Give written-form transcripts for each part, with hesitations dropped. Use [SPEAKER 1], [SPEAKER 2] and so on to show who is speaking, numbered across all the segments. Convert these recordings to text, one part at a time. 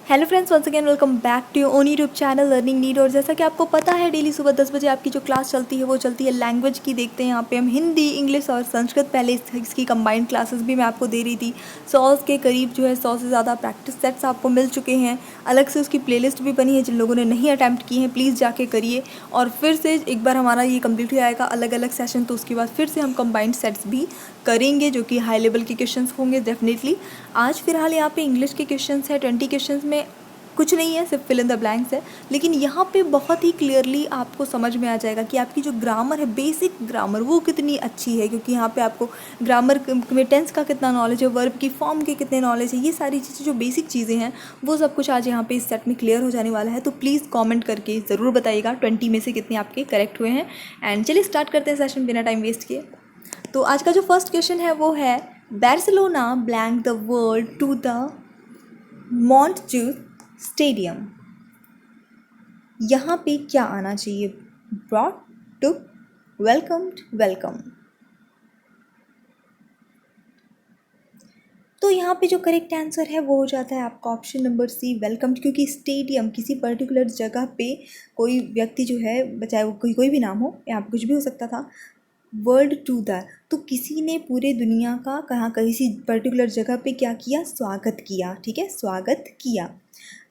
[SPEAKER 1] Hello friends, once again welcome back to your own YouTube channel learning need. और जैसा कि आपको पता है, डेली सुबह 10 बजे आपकी जो क्लास चलती है वो चलती है लैंग्वेज की। देखते हैं यहाँ पे हम हिंदी, इंग्लिश और संस्कृत। पहले इसकी कंबाइंड क्लासेस भी मैं आपको दे रही थी। 100 के करीब जो है 100 से ज़्यादा प्रैक्टिस सेट्स आपको मिल चुके हैं। अलग से उसकी प्लेलिस्ट भी बनी है। जिन लोगों ने नहीं अटैम्प्ट की हैं प्लीज़ जाके करिए। और फिर से एक बार हमारा ये कंप्लीट हो जाएगा अलग अलग सेशन, तो उसके बाद फिर से हम कंबाइंड सेट्स भी करेंगे जो कि हाई लेवल के क्वेश्चंस होंगे डेफिनेटली। आज फिलहाल यहाँ पे इंग्लिश के क्वेश्चंस है। 20 क्वेश्चंस में कुछ नहीं है, सिर्फ फिल इन द ब्लैंक्स है। लेकिन यहाँ पे बहुत ही क्लियरली आपको समझ में आ जाएगा कि आपकी जो ग्रामर है, बेसिक ग्रामर, वो कितनी अच्छी है। क्योंकि यहाँ पे आपको ग्रामर में टेंस का कितना नॉलेज है, वर्ब की फॉर्म के कितने नॉलेज है, ये सारी चीज़ें जो बेसिक चीज़ें हैं वो सब कुछ आज यहाँ पे इस सेट में क्लियर हो जाने वाला है। तो प्लीज़ कॉमेंट करके ज़रूर बताइएगा 20 में से कितने आपके करेक्ट हुए हैं। एंड चलिए स्टार्ट करते हैं सेशन बिना टाइम वेस्ट किए। तो आज का जो फर्स्ट क्वेश्चन है वो है, Barcelona blank the world to the Montjuic stadium. यहाँ पे क्या आना चाहिए? Brought, took, welcomed, welcome. तो यहाँ पे जो करेक्ट आंसर है वो हो जाता है आपका ऑप्शन नंबर सी, वेलकम्ड। क्योंकि स्टेडियम किसी पर्टिकुलर जगह पे कोई व्यक्ति जो है, चाहे वो कोई भी नाम हो, यहाँ पे कुछ भी हो सकता था, वर्ल्ड टू द, तो किसी ने पूरे दुनिया का कहाँ किसी पर्टिकुलर जगह पे क्या किया? स्वागत किया। ठीक है, स्वागत किया।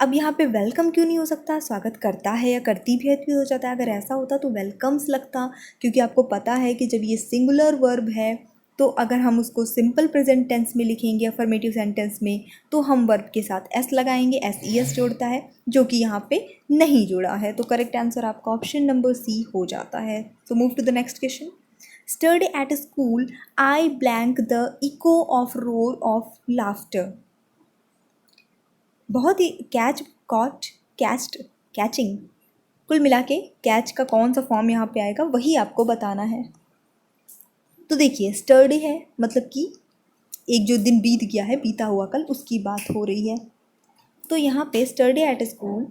[SPEAKER 1] अब यहाँ पे वेलकम क्यों नहीं हो सकता? स्वागत करता है या करती भी है तो हो जाता है। अगर ऐसा होता तो वेलकम्स लगता, क्योंकि आपको पता है कि जब ये सिंगुलर वर्ब है तो अगर हम उसको सिंपल प्रेजेंट टेंस में लिखेंगे अफर्मेटिव सेंटेंस में, तो हम वर्ब के साथ एस लगाएंगे, एस ई एस जोड़ता है, जो कि यहाँ पे नहीं जुड़ा है। तो करेक्ट आंसर आपका ऑप्शन नंबर सी हो जाता है। तो move to the next question. Study at school, I blank the echo of roar of laughter। बहुत ही कैच, कॉट, कैच्ड, कैचिंग, कुल मिला के कैच का कौन सा फॉर्म यहाँ पे आएगा वही आपको बताना है। तो देखिए, स्टडी है मतलब कि एक जो दिन बीत गया है, बीता हुआ कल, उसकी बात हो रही है। तो यहाँ पे study at school,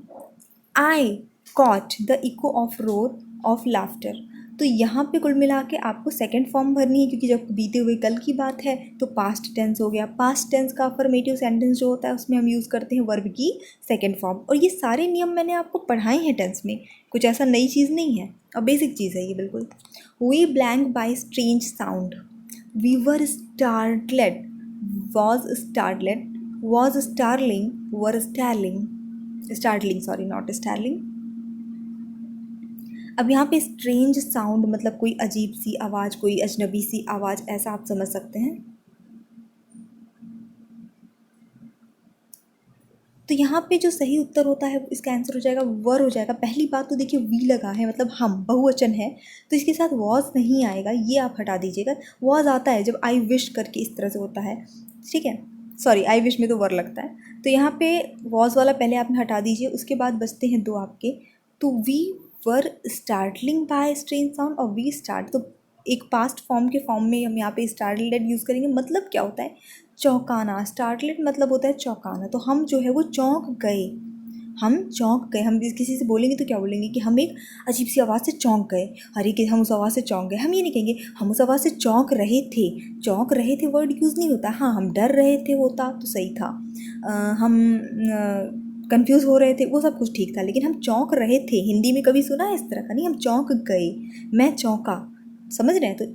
[SPEAKER 1] I caught the eco of roar of laughter. तो यहाँ पे कुल मिला के आपको सेकेंड फॉर्म भरनी है, क्योंकि जब बीते हुए कल की बात है तो पास्ट टेंस हो गया। पास्ट टेंस का अफर्मेटिव सेंटेंस जो होता है उसमें हम यूज़ करते हैं वर्ब की सेकेंड फॉर्म। और ये सारे नियम मैंने आपको पढ़ाए हैं टेंस में, कुछ ऐसा नई चीज़ नहीं है और बेसिक चीज़ है ये बिल्कुल। We blank by strange sound, we were startled, was starling, were startling, sorry not starling. अब यहाँ पे स्ट्रेंज साउंड मतलब कोई अजीब सी आवाज़, कोई अजनबी सी आवाज़, ऐसा आप समझ सकते हैं। तो यहाँ पे जो सही उत्तर होता है इसका आंसर हो जाएगा वर हो जाएगा। पहली बात तो देखिए, वी लगा है मतलब हम, बहुवचन है, तो इसके साथ वॉज नहीं आएगा, ये आप हटा दीजिएगा। वॉज आता है जब आई विश करके इस तरह से होता है, ठीक है। सॉरी, आई विश में तो वर लगता है। तो यहाँ पे वॉज वाला पहले आपने हटा दीजिए, उसके बाद बचते हैं दो आपके। तो we were startling by strange sound और वी स्टार्ट, तो एक पास्ट फॉर्म के फॉर्म में हम यहाँ पे स्टार्टलेड यूज़ करेंगे। मतलब क्या होता है? चौंकाना। स्टार्टलेड मतलब होता है चौंकाना। तो हम जो है वो चौंक गए, हम चौंक गए। हम किसी से बोलेंगे तो क्या बोलेंगे कि हम एक अजीब सी आवाज़ से चौंक गए। अरे कि हम उस आवाज़ से चौंक गए, हम ये नहीं कहेंगे हम उस आवाज़ से चौंक रहे थे। चौंक रहे थे वर्ड यूज़ नहीं होता। हाँ, हम डर रहे थे होता तो सही था। हम कंफ्यूज हो रहे थे, वो सब कुछ ठीक था, लेकिन हम चौंक रहे थे हिंदी में कभी सुना है इस तरह का? नहीं, हम चौंक गए, मैं चौंका। समझ रहे हैं? तो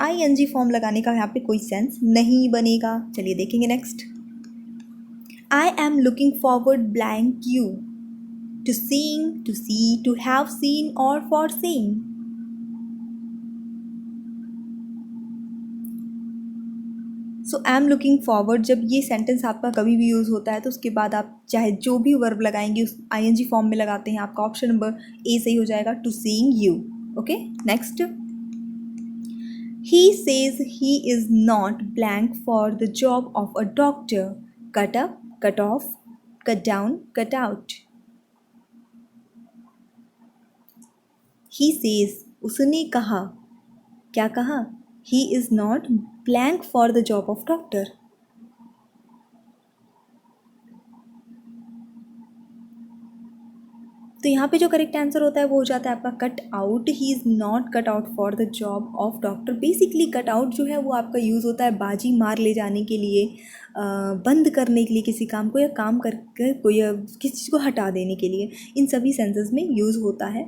[SPEAKER 1] आई एन जी फॉर्म लगाने का यहाँ पे कोई सेंस नहीं बनेगा। चलिए देखेंगे next. I am looking forward blank you, to seeing, to see, to have seen और for seeing. So I am looking forward, जब ये सेंटेंस आपका कभी भी यूज़ होता है तो उसके बाद आप चाहे जो भी वर्ब लगाएंगे उस आई एन जी फॉर्म में लगाते हैं। आपका ऑप्शन नंबर ए सही हो जाएगा, to seeing you. Okay next. He says he is not blank for the job of a doctor. Cut up, cut off, cut down, cut out. He says, उसने कहा, क्या कहा? He is not blank for the job of doctor. तो यहाँ पे जो correct answer होता है वो हो जाता है आपका cut out. He is not cut out for the job of doctor. Basically cut out जो है वो आपका यूज़ होता है बाजी मार ले जाने के लिए, बंद करने के लिए किसी काम को, या काम करके कोई किसी चीज़ को हटा देने के लिए, इन सभी सेंसेस में यूज़ होता है।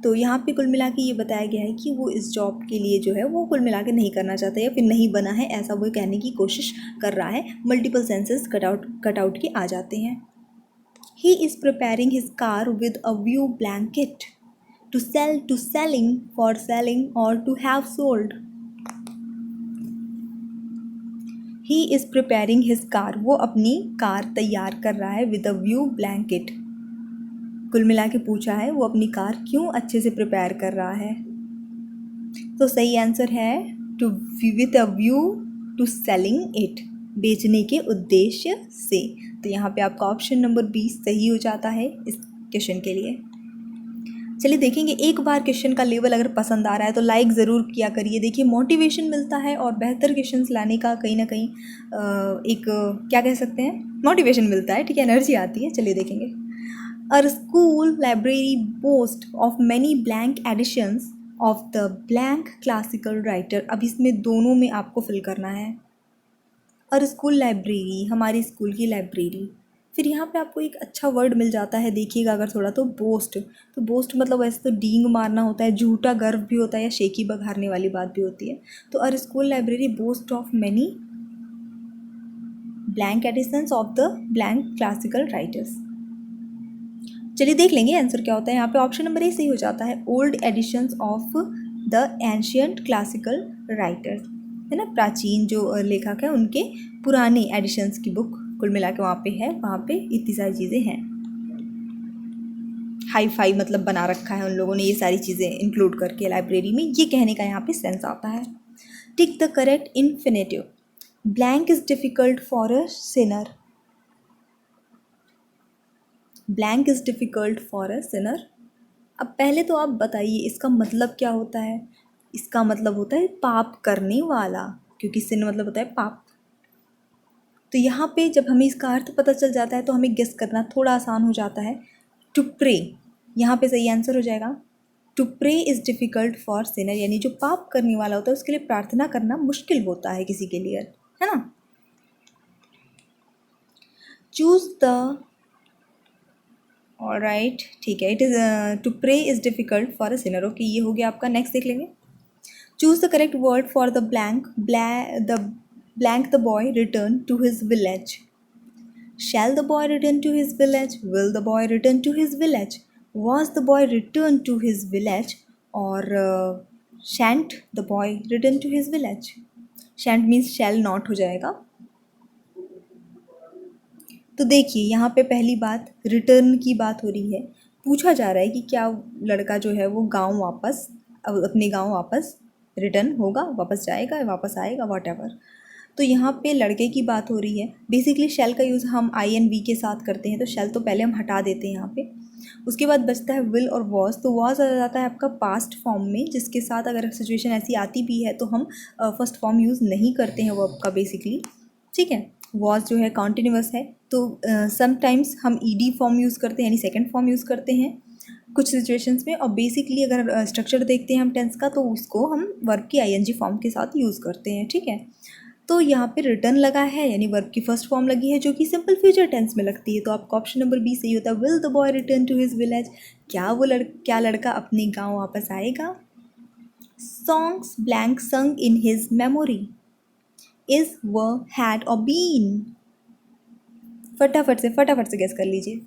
[SPEAKER 1] तो यहाँ पे कुल मिला के ये बताया गया है कि वो इस जॉब के लिए जो है वो कुल मिला के नहीं करना चाहता या फिर नहीं बना है, ऐसा वो कहने की कोशिश कर रहा है। मल्टीपल सेंसेस कट आउट के आ जाते हैं। He is preparing his car with a view blanket to sell, to selling, for selling, or to have sold. He is preparing his car. वो अपनी कार तैयार कर रहा है with a view blanket. कुल मिला के पूछा है वो अपनी कार क्यों अच्छे से प्रिपेयर कर रहा है। तो सही आंसर है to with a view to selling it, बेचने के उद्देश्य से। तो यहाँ पे आपका ऑप्शन नंबर 20 सही हो जाता है इस क्वेश्चन के लिए। चलिए देखेंगे, एक बार क्वेश्चन का लेवल अगर पसंद आ रहा है तो लाइक ज़रूर किया करिए। देखिए मोटिवेशन मिलता है और बेहतर क्वेश्चंस लाने का कहीं ना कहीं एक क्या कह सकते हैं, मोटिवेशन मिलता है, ठीक है, एनर्जी आती है। चलिए देखेंगे। A school library boast of many blank editions of the blank classical writer. अब इसमें दोनों में आपको फिल करना है। और स्कूल लाइब्रेरी, हमारी स्कूल की लाइब्रेरी। फिर यहाँ पे आपको एक अच्छा वर्ड मिल जाता है, देखिएगा अगर थोड़ा, तो बोस्ट। तो बोस्ट मतलब वैसे तो डींग मारना होता है, झूठा गर्व भी होता है, या शेखी बघारने वाली बात भी होती है। तो uh school library boast of many blank editions of the blank classical writers. चलिए देख लेंगे आंसर क्या होता है। यहाँ पे ऑप्शन नंबर ए सही हो जाता है, old editions of the ancient classical writers, है ना, प्राचीन जो लेखक हैं उनके पुराने एडिशंस की बुक कुल मिला के वहाँ पे है। वहाँ पे इतनी सारी चीज़ें हैं, हाई फाई मतलब बना रखा है उन लोगों ने, ये सारी चीज़ें इंक्लूड करके लाइब्रेरी में, ये कहने का यहाँ पे सेंस आता है। Tick the correct infinitive. Blank is difficult for a Sinner. Blank is difficult for a Sinner. अब पहले तो आप बताइए इसका मतलब क्या होता है। इसका मतलब होता है पाप करने वाला, क्योंकि सिन मतलब होता है पाप। तो यहाँ पे जब हमें इसका अर्थ पता चल जाता है तो हमें गेस करना थोड़ा आसान हो जाता है। टू प्रे, यहाँ पे सही आंसर हो जाएगा। To pray is difficult for sinner, यानी जो पाप करने वाला होता है उसके लिए प्रार्थना करना मुश्किल होता है किसी के लिए, है ना। चूज़ द, ऑलराइट, ठीक है, it is to pray is difficult for a sinner. Okay, ये हो गया आपका। नेक्स्ट देख लेंगे। Choose the correct word for the blank the boy return to his village. Shall the boy return to his village? Will the boy return to his village? Was the boy return to his village? Or shan't the boy return to his village? Shan't means shall not हो जाएगा। तो देखिए यहाँ पे पहली बात return की बात हो रही है। पूछा जा रहा है कि क्या लड़का जो है वो गांव वापस, अपने गांव वापस रिटर्न होगा, वापस जाएगा, वापस आएगा, वॉट एवर। तो यहाँ पे लड़के की बात हो रही है। बेसिकली शेल का यूज़ हम आई एन वी के साथ करते हैं, तो शेल तो पहले हम हटा देते हैं यहाँ पे। उसके बाद बचता है विल और वॉज। तो वॉज आ जाता है आपका पास्ट फॉर्म में, जिसके साथ अगर सिचुएशन ऐसी आती भी है तो हम फर्स्ट फॉर्म यूज़ नहीं करते हैं वर्ब का बेसिकली, ठीक है। वॉज जो है कॉन्टिन्यूअस है, तो समटाइम्स हम ईडी फॉर्म यूज़ करते हैं, यानी सेकेंड फॉर्म यूज़ करते हैं कुछ सिचुएशंस में। और बेसिकली अगर स्ट्रक्चर देखते हैं हम टेंस का, तो उसको हम वर्ब की आईएनजी फॉर्म के साथ यूज़ करते हैं, ठीक है। तो यहाँ पे रिटर्न लगा है, यानी वर्ब की फर्स्ट फॉर्म लगी है जो कि सिंपल फ्यूचर टेंस में लगती है। तो आपका ऑप्शन नंबर बी सही होता है, will the boy return to his village. क्या लड़का अपने गांव वापस आएगा। Songs blank sung in his memory is was had और बीन। फटाफट से गेस कर लीजिए।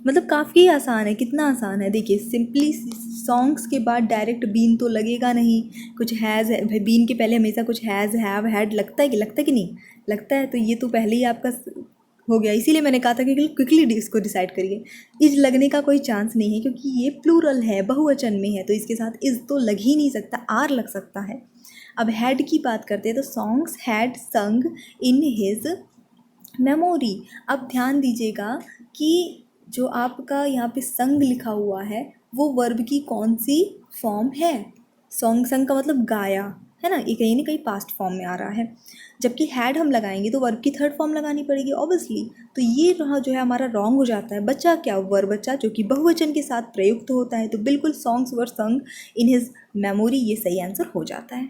[SPEAKER 1] मतलब काफ़ी आसान है, कितना आसान है। देखिए सिंपली सॉन्ग्स के बाद डायरेक्ट बीन तो लगेगा नहीं, कुछ हैज़ है भाई, बीन के पहले हमेशा कुछ हैज़ हैव हैड लगता है कि नहीं लगता है। तो ये तो पहले ही आपका हो गया, इसीलिए मैंने कहा था कि क्विकली इसको डिसाइड करिए। इज लगने का कोई चांस नहीं है क्योंकि ये प्लूरल है, बहुवचन में है, तो इसके साथ इज तो लग ही नहीं सकता, आर लग सकता है। अब हैड की बात करते हैं, तो सॉन्ग्स हैड संग इन हिज मेमोरी। अब ध्यान दीजिएगा कि जो आपका यहाँ पे संग लिखा हुआ है वो वर्ब की कौन सी फॉर्म है। सॉन्ग संग का मतलब गाया, है ना, ये कहीं ना कहीं पास्ट फॉर्म में आ रहा है। जबकि हैड हम लगाएंगे तो वर्ब की थर्ड फॉर्म लगानी पड़ेगी ऑब्वियसली। तो ये रहा जो है हमारा रॉन्ग हो जाता है। बच्चा क्या, वर बच्चा, जो कि बहुवचन के साथ प्रयुक्त होता है। तो बिल्कुल सॉन्ग्स वर संग इन हिज मेमोरी, ये सही आंसर हो जाता है।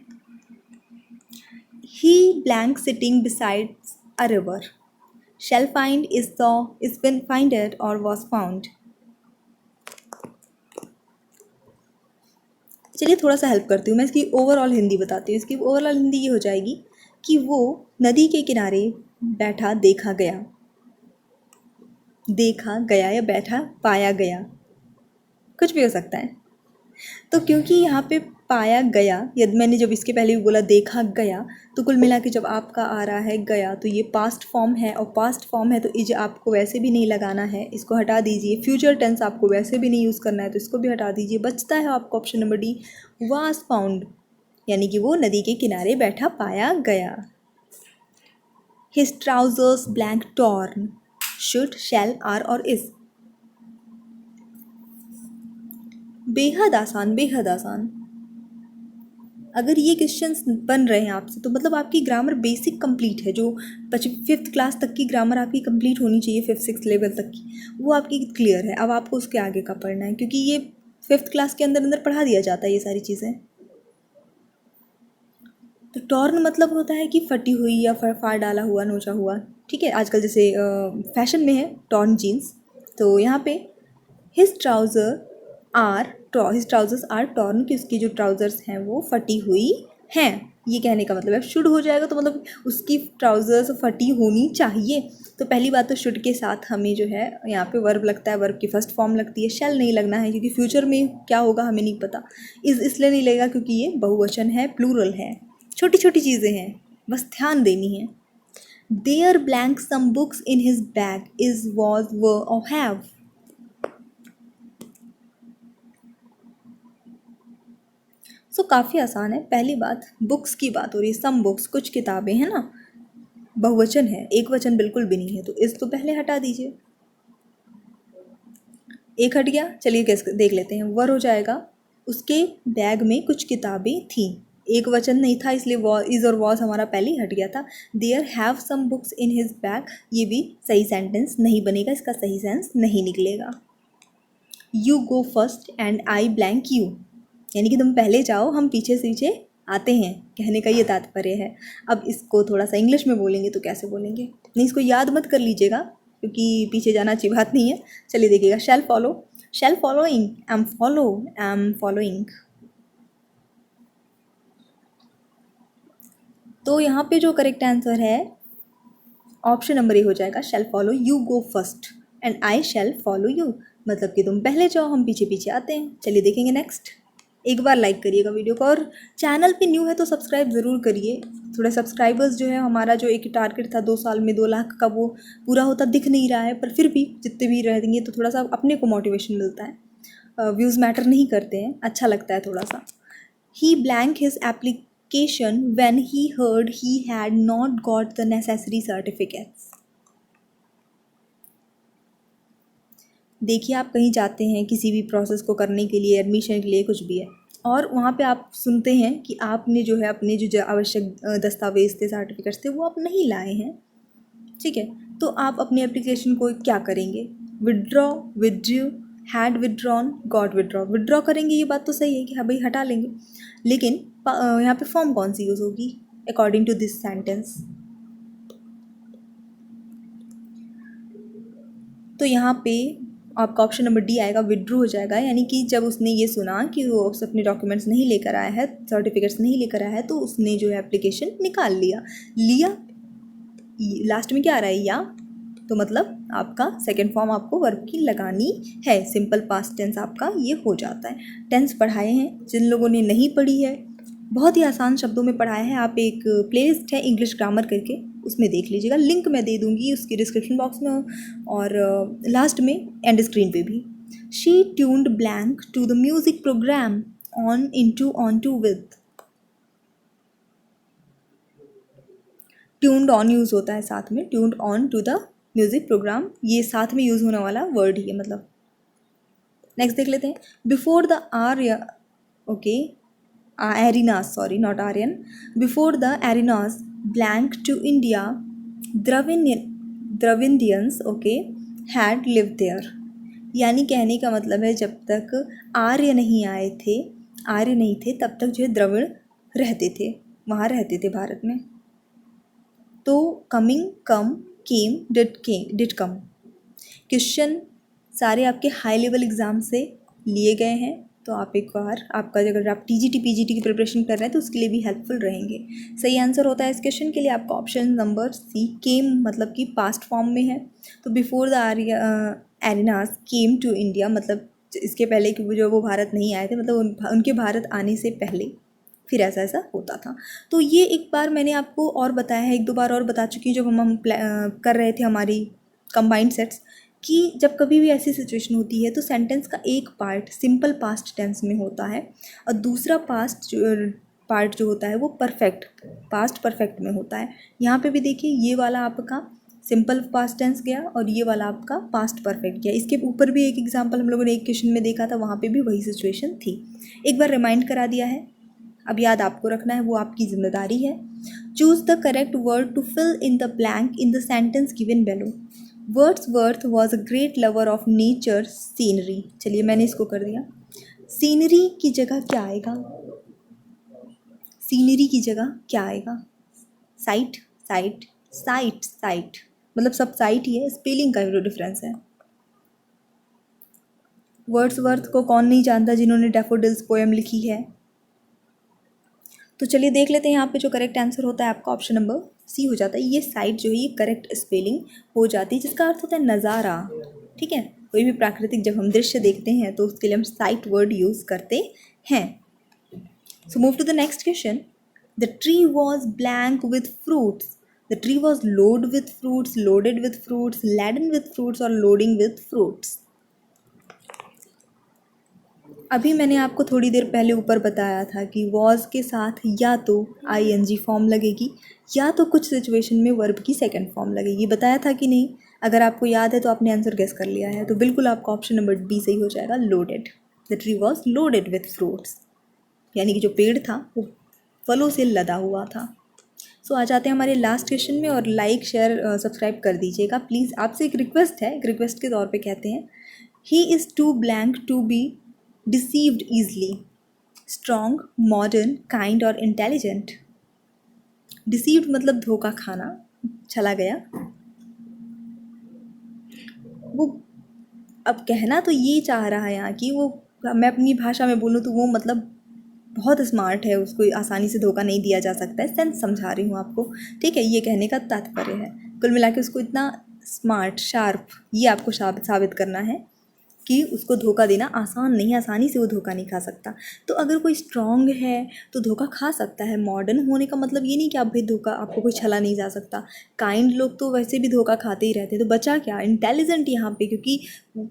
[SPEAKER 1] He blank sitting besides a river, shall find is been finded or was found। चलिए थोड़ा सा हेल्प करती हूँ, मैं इसकी ओवरऑल हिंदी बताती हूँ। इसकी ओवरऑल हिंदी ये हो जाएगी कि वो नदी के किनारे बैठा देखा गया, देखा गया या बैठा पाया गया, कुछ भी हो सकता है। तो क्योंकि यहाँ पे पाया गया, यदि मैंने जब इसके पहले भी बोला देखा गया, तो कुल मिला के जब आपका आ रहा है गया तो ये पास्ट फॉर्म है, और पास्ट फॉर्म है तो इज आपको वैसे भी नहीं लगाना है, इसको हटा दीजिए। फ्यूचर टेंस आपको वैसे भी नहीं यूज़ करना है तो इसको भी हटा दीजिए। बचता है आपको option number D, was found, यानी कि वो नदी के किनारे बैठा पाया गया। His trousers blank torn, should, shall, are और इज। बेहद आसान, बेहद आसान। अगर ये क्वेश्चंस बन रहे हैं आपसे तो मतलब आपकी ग्रामर बेसिक कंप्लीट है। जो 5th क्लास तक की ग्रामर आपकी कंप्लीट होनी चाहिए, 5th-6th लेवल तक की, वो आपकी क्लियर है। अब आपको उसके आगे का पढ़ना है, क्योंकि ये 5th क्लास के अंदर अंदर पढ़ा दिया जाता है ये सारी चीज़ें। तो टॉर्न मतलब होता है कि फटी हुई या फाड़ डाला हुआ, नोचा हुआ। ठीक है, आजकल जैसे फैशन में है टॉर्न जीन्स। तो यहाँ पे his trouser are his trousers are torn, कि उसकी जो ट्राउज़र्स हैं वो फटी हुई हैं, ये कहने का मतलब है। शुड हो जाएगा तो मतलब उसकी ट्राउज़र्स फटी होनी चाहिए। तो पहली बात तो शुड के साथ हमें जो है यहाँ पे वर्ब लगता है, वर्ब की फर्स्ट फॉर्म लगती है। शैल नहीं लगना है क्योंकि फ्यूचर में क्या होगा हमें नहीं पता। इज़ इसलिए नहीं लगेगा क्योंकि ये बहुवचन है, प्लूरल है। छोटी छोटी चीज़ें हैं, बस ध्यान देनी है। There blank some books in his bag, is, was, were और हैव। सो काफ़ी आसान है। पहली बात, बुक्स की बात हो रही है, सम बुक्स, कुछ किताबें, है ना, बहुवचन है, एक वचन बिल्कुल भी नहीं है। तो इस तो पहले हटा दीजिए, एक हट गया। चलिए कैसे देख लेते हैं। वर हो जाएगा, उसके बैग में कुछ किताबें थी, एक वचन नहीं था इसलिए इज और वॉज हमारा पहले ही हट गया था। There have some books in his bag, ये भी सही सेंटेंस नहीं बनेगा, इसका सही सेंस नहीं निकलेगा। You go first and I blank you, यानी कि तुम पहले जाओ हम पीछे से पीछे आते हैं, कहने का ये तात्पर्य है। अब इसको थोड़ा सा इंग्लिश में बोलेंगे तो कैसे बोलेंगे, नहीं इसको याद मत कर लीजिएगा क्योंकि पीछे जाना अच्छी बात नहीं है। चलिए देखिएगा, shall follow, shall following, am following. तो यहाँ पे जो करेक्ट आंसर है ऑप्शन नंबर ए हो जाएगा, shall follow you go first and I shall follow you, मतलब कि तुम पहले जाओ हम पीछे पीछे आते हैं। चलिए देखेंगे नेक्स्ट। एक बार लाइक करिएगा वीडियो को, और चैनल पे न्यू है तो सब्सक्राइब ज़रूर करिए। थोड़ा सब्सक्राइबर्स जो है, हमारा जो एक टारगेट था 2 साल में 2 लाख का, वो पूरा होता दिख नहीं रहा है, पर फिर भी जितने भी रहेंगे तो थोड़ा सा अपने को मोटिवेशन मिलता है। व्यूज़ मैटर नहीं करते हैं, अच्छा लगता है थोड़ा सा। He blanked his application when he heard he had not got the necessary certificates। देखिए, आप कहीं जाते हैं किसी भी प्रोसेस को करने के लिए, एडमिशन के लिए, कुछ भी है, और वहाँ पे आप सुनते हैं कि आपने जो है अपने जो आवश्यक दस्तावेज थे, सर्टिफिकेट्स थे, वो आप नहीं लाए हैं। ठीक है, तो आप अपनी एप्लीकेशन को क्या करेंगे, withdraw, withdrew, had withdrawn, got withdraw. Withdraw करेंगे, ये बात तो सही है कि हाँ भाई हटा लेंगे, लेकिन यहाँ पे फॉर्म कौन सी यूज़ होगी अकॉर्डिंग टू दिस सेंटेंस। तो यहाँ पे आपका ऑप्शन नंबर डी आएगा, विड्रू हो जाएगा। यानी कि जब उसने ये सुना कि वो अपने डॉक्यूमेंट्स नहीं लेकर आया है, सर्टिफिकेट्स नहीं लेकर आया है, तो उसने जो है एप्लीकेशन निकाल लिया। लिया लास्ट में क्या आ रहा है, या, तो मतलब आपका सेकेंड फॉर्म आपको वर्ब की लगानी है। सिंपल पास्ट टेंस आपका ये हो जाता है। टेंस पढ़ाए हैं, जिन लोगों ने नहीं पढ़ी है बहुत ही आसान शब्दों में पढ़ाया है। आप एक प्लेलिस्ट है इंग्लिश ग्रामर करके, उसमें देख लीजिएगा, लिंक मैं दे दूँगी उसकी डिस्क्रिप्शन बॉक्स में और लास्ट में एंड स्क्रीन पे भी। She tuned blank to the music programme on to with. Tuned on use होता है साथ में, tuned on to the music programme, ये साथ में यूज़ होने वाला वर्ड ही है मतलब। नेक्स्ट देख लेते हैं, before the are, okay, Arianas, sorry, not Aryan. Before the Arianas blank to India, Dravidians, okay, had lived there. यानी कहने का मतलब है जब तक आर्य नहीं आए थे, आर्य नहीं थे, तब तक जो है द्रविड़ रहते थे, वहाँ रहते थे भारत में. तो coming, come, did come. Question सारे आपके हाई लेवल एग्ज़ाम से लिए गए हैं, तो आप एक बार आपका अगर आप टीजीटी पीजीटी की प्रिपरेशन कर रहे हैं तो उसके लिए भी हेल्पफुल रहेंगे. सही आंसर होता है इस क्वेश्चन के लिए आपका ऑप्शन नंबर सी, केम, मतलब कि पास्ट फॉर्म में है. तो before the Aryans came to India, मतलब इसके पहले कि वो भारत नहीं आए थे, मतलब उनके भारत आने से पहले फिर ऐसा ऐसा होता था. तो ये एक बार मैंने आपको और बताया है, एक दो बार और बता चुकी हूँ जब हम कर रहे थे हमारी कंबाइंड सेट्स, कि जब कभी भी ऐसी सिचुएशन होती है तो सेंटेंस का एक पार्ट सिंपल पास्ट टेंस में होता है और दूसरा पार्ट जो होता है वो पास्ट परफेक्ट में होता है. यहाँ पे भी देखिए ये वाला आपका सिंपल पास्ट टेंस गया और ये वाला आपका पास्ट परफेक्ट गया. इसके ऊपर भी एक एग्जांपल हम लोगों ने एक क्वेश्चन में देखा था, वहाँ पे भी वही सिचुएशन थी. एक बार रिमाइंड करा दिया है, अब याद आपको रखना है, वो आपकी जिम्मेदारी है. Choose the correct word to fill in the blank in the sentence given below. Wordsworth was a great lover of nature scenery. चलिए मैंने इसको कर दिया. सीनरी की जगह क्या आएगा? सीनरी की जगह क्या आएगा? साइट, साइट, साइट, साइट, मतलब सब साइट ही है, स्पेलिंग का जो डिफरेंस है. वर्ड्सवर्थ को कौन नहीं जानता जिन्होंने डैफोडिल्स पोएम लिखी है. तो चलिए देख लेते हैं यहाँ पे जो करेक्ट आंसर होता है आपका ऑप्शन नंबर सी हो जाता है. ये साइट जो है ये करेक्ट स्पेलिंग हो जाती है, जिसका अर्थ होता है नज़ारा. ठीक है, कोई भी प्राकृतिक जब हम दृश्य देखते हैं तो उसके लिए हम साइट वर्ड यूज़ करते हैं. So move to the next question. The tree was blank with fruits. The tree was load with fruits, loaded with fruits, laden with fruits और लोडिंग विथ फ्रूट्स. अभी मैंने आपको थोड़ी देर पहले ऊपर बताया था कि वॉज के साथ या तो आईएनजी फॉर्म लगेगी या तो कुछ सिचुएशन में वर्ब की सेकंड फॉर्म लगेगी. बताया था कि नहीं? अगर आपको याद है तो आपने आंसर गेस कर लिया है, तो बिल्कुल आपका ऑप्शन नंबर बी सही हो जाएगा, loaded. The tree was loaded with fruits, यानी कि जो पेड़ था वो फलों से लदा हुआ था. सो आ जाते हैं हमारे लास्ट क्वेश्चन में, और लाइक शेयर सब्सक्राइब कर दीजिएगा प्लीज़. आपसे एक रिक्वेस्ट है, एक रिक्वेस्ट के तौर पे कहते हैं. He is too blank to be deceived easily. Strong, modern, kind और इंटेलिजेंट. डिसीव्ड मतलब धोखा खाना, चला गया. वो अब कहना तो ये चाह रहा है यहाँ कि वो, मैं अपनी भाषा में बोलूँ तो वो मतलब बहुत स्मार्ट है, उसको आसानी से धोखा नहीं दिया जा सकता है. सेंस समझा रही हूँ आपको, ठीक है, ये कहने का तात्पर्य है. कुल मिला के उसको इतना स्मार्ट, शार्प, ये आपको साबित करना है कि उसको धोखा देना आसान नहीं, आसानी से वो धोखा नहीं खा सकता. तो अगर कोई स्ट्रॉन्ग है तो धोखा खा सकता है. मॉडर्न होने का मतलब ये नहीं कि आप भाई धोखा, आपको कोई छला नहीं जा सकता. काइंड लोग तो वैसे भी धोखा खाते ही रहते हैं. तो बचा क्या? इंटेलिजेंट यहाँ पे, क्योंकि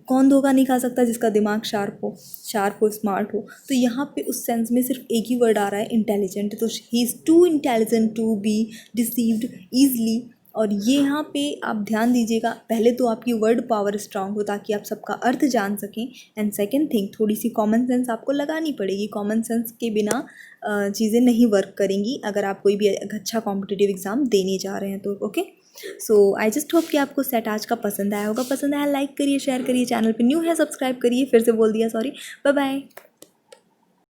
[SPEAKER 1] कौन धोखा नहीं खा सकता जिसका दिमाग शार्प हो, स्मार्ट हो. तो यहाँ पे उस सेंस में सिर्फ एक ही वर्ड आ रहा है, इंटेलिजेंट. तो he is too intelligent to be deceived easily. और ये यहाँ पे आप ध्यान दीजिएगा, पहले तो आपकी वर्ड पावर स्ट्रांग हो ताकि आप सबका अर्थ जान सकें. एंड सेकंड थिंग, थोड़ी सी कॉमन सेंस आपको लगानी पड़ेगी. कॉमन सेंस के बिना चीज़ें नहीं वर्क करेंगी अगर आप कोई भी अच्छा कॉम्पिटिटिव एग्ज़ाम देने जा रहे हैं तो. Okay, so I just hope कि आपको सेट आज का पसंद आया होगा. पसंद आया लाइक करिए, शेयर करिए, चैनल पे न्यू है सब्सक्राइब करिए. फिर से बोल दिया, सॉरी. Bye bye.